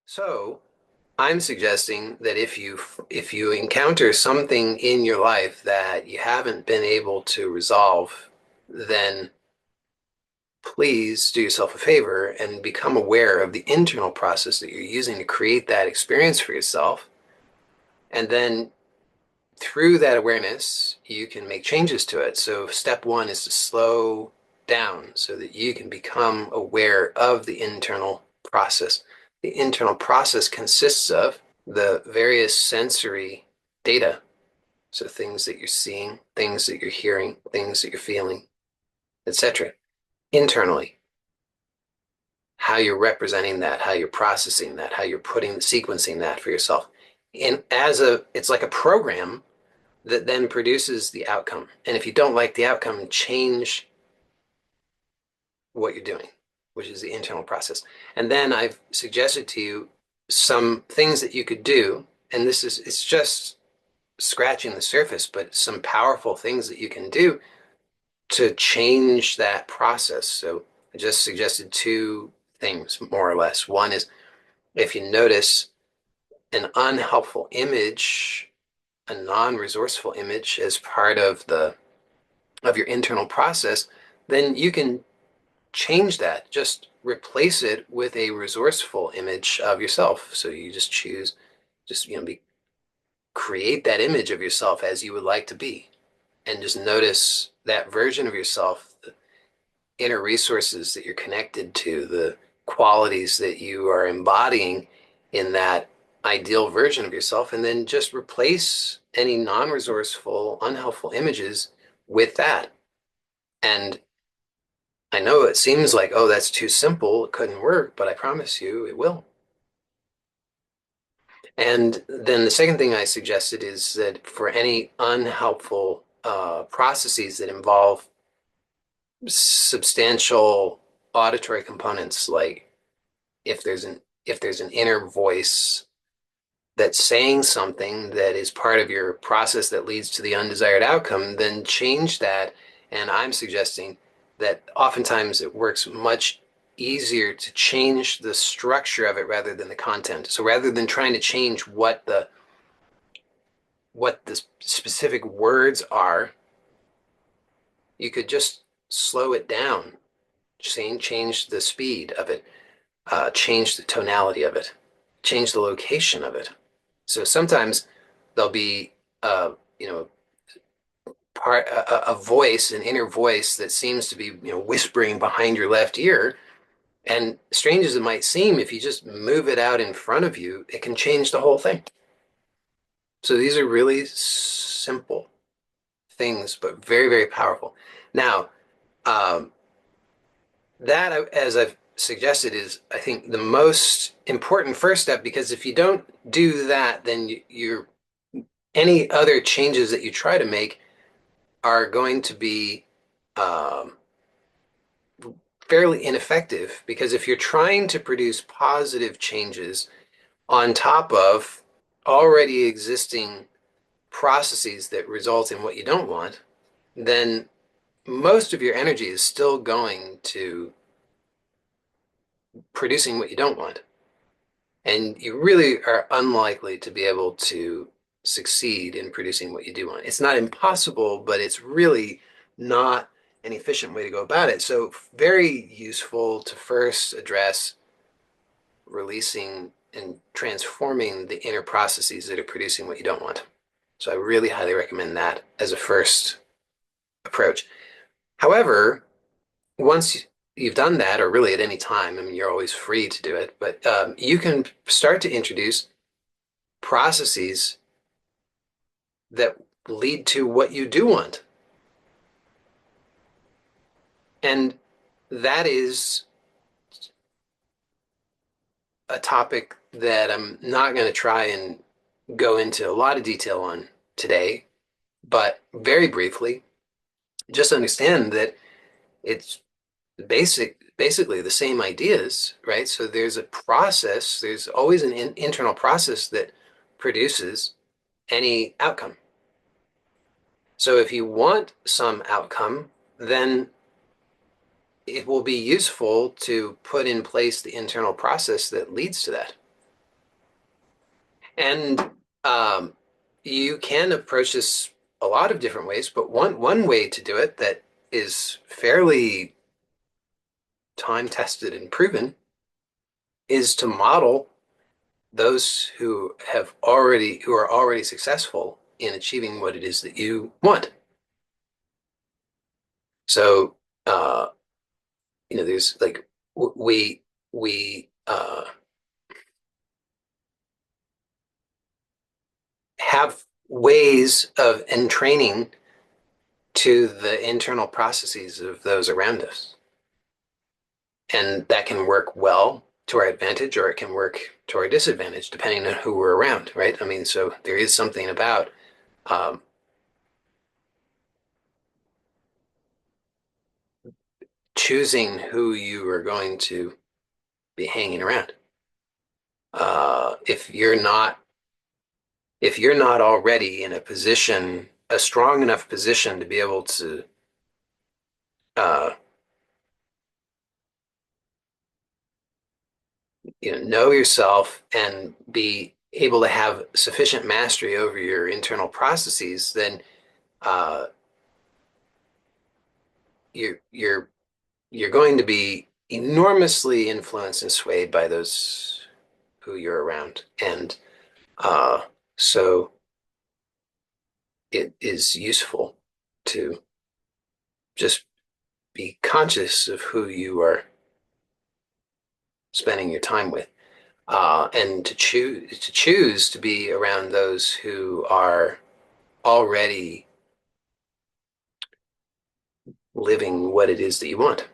So I'm suggesting that if you encounter something in your life that you haven't been able to resolve, then please do yourself a favor and become aware of the internal process that you're using to create that experience for yourself. And then through that awareness, you can make changes to it. So step one is to slow down so that you can become aware of the internal process. The internal process consists of the various sensory data. So things that you're seeing, things that you're hearing, things that you're feeling, etc. Internally, how you're representing that, how you're processing that, how you're sequencing that for yourself. And it's like a program that then produces the outcome. And if you don't like the outcome, change what you're doing, which is the internal process. And then I've suggested to you some things that you could do. And it's just scratching the surface, but some powerful things that you can do to change that process. So I just suggested two things, more or less. One is if you notice an unhelpful image, a non-resourceful image as part of your internal process, then you can change that. Just replace it with a resourceful image of yourself. So you just choose, just create that image of yourself as you would like to be, and just notice that version of yourself, the inner resources that you're connected to, the qualities that you are embodying in that ideal version of yourself, and then just replace any non-resourceful, unhelpful images with that. And I know it seems like, oh, that's too simple, it couldn't work, but I promise you it will. And then the second thing I suggested is that for any unhelpful processes that involve substantial auditory components, like if there's an inner voice that's saying something that is part of your process that leads to the undesired outcome, then change that. And I'm suggesting that oftentimes it works much easier to change the structure of it rather than the content. So rather than trying to change what the specific words are, you could just slow it down, change the speed of it, change the tonality of it, change the location of it. So sometimes there'll be, you know, a voice, an inner voice that seems to be, whispering behind your left ear. And strange as it might seem, if you just move it out in front of you, it can change the whole thing. So these are really simple things, but very, very powerful. Now, um, that, as I've suggested, is, I think, the most important first step, because if you don't do that, then you're any other changes that you try to make are going to be um, fairly ineffective, because if you're trying to produce positive changes on top of already existing processes that result in what you don't want, then most of your energy is still going to producing what you don't want. And you really are unlikely to be able to succeed in producing what you do want. It's not impossible, but it's really not an efficient way to go about it. So very useful to first address releasing and transforming the inner processes that are producing what you don't want. So I really highly recommend that as a first approach. However, once you've done that, or really at any time, I mean, you're always free to do it, but you can start to introduce processes that lead to what you do want. And that is a topic that I'm not going to try and go into a lot of detail on today, but very briefly, just understand that it's basically the same ideas, right? So there's a process, there's always an internal process that produces any outcome. So if you want some outcome, then it will be useful to put in place the internal process that leads to that. And um, you can approach this a lot of different ways, but one way to do it that is fairly time tested and proven is to model those who are already successful in achieving what it is that you want. So, uh, there's like we have ways of entraining to the internal processes of those around us. And that can work well to our advantage or it can work to our disadvantage, depending on who we're around, right? I mean, so there is something about um, choosing who you are going to be hanging around. Uh, if you're not if you're not already in a position, a strong enough position to be able to uh, know yourself and be able to have sufficient mastery over your internal processes, then uh, you're you're going to be enormously influenced and swayed by those who you're around, and uh, so it is useful to just be conscious of who you are spending your time with, and to choose to be around those who are already living what it is that you want.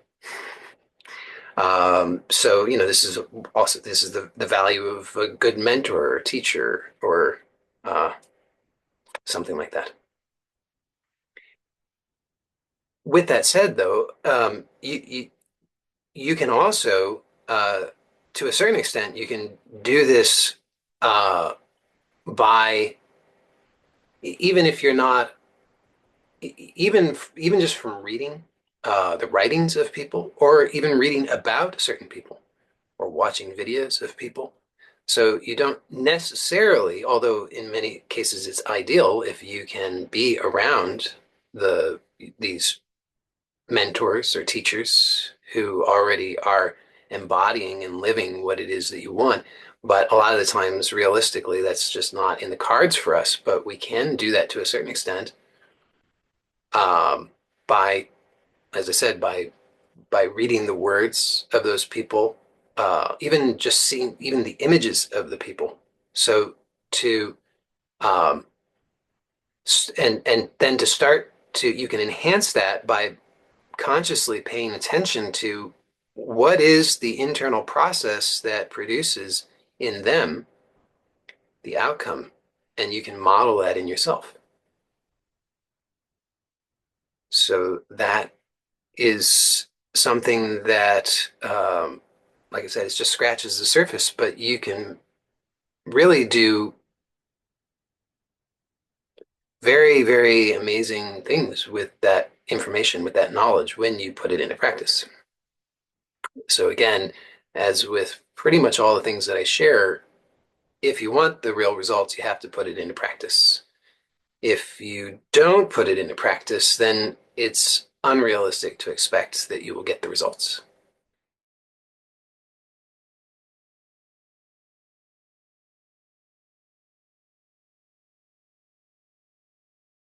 So, this is the value of a good mentor or teacher or uh, something like that. With that said, though, you can also, to a certain extent, you can do this uh, by even if you're not even just from reading the writings of people, or even reading about certain people, or watching videos of people. So you don't necessarily, although in many cases it's ideal if you can be around these mentors or teachers who already are embodying and living what it is that you want. But a lot of the times, realistically, that's just not in the cards for us. But we can do that to a certain extent um, by, as I said, by reading the words of those people, even just seeing even the images of the people. So to um, and then to start to you can enhance that by consciously paying attention to what is the internal process that produces in them the outcome, and you can model that in yourself. So that is something that, like I said, it just scratches the surface, but you can really do very, very amazing things with that information, with that knowledge when you put it into practice. So again, as with pretty much all the things that I share, if you want the real results, you have to put it into practice. If you don't put it into practice, then it's unrealistic to expect that you will get the results.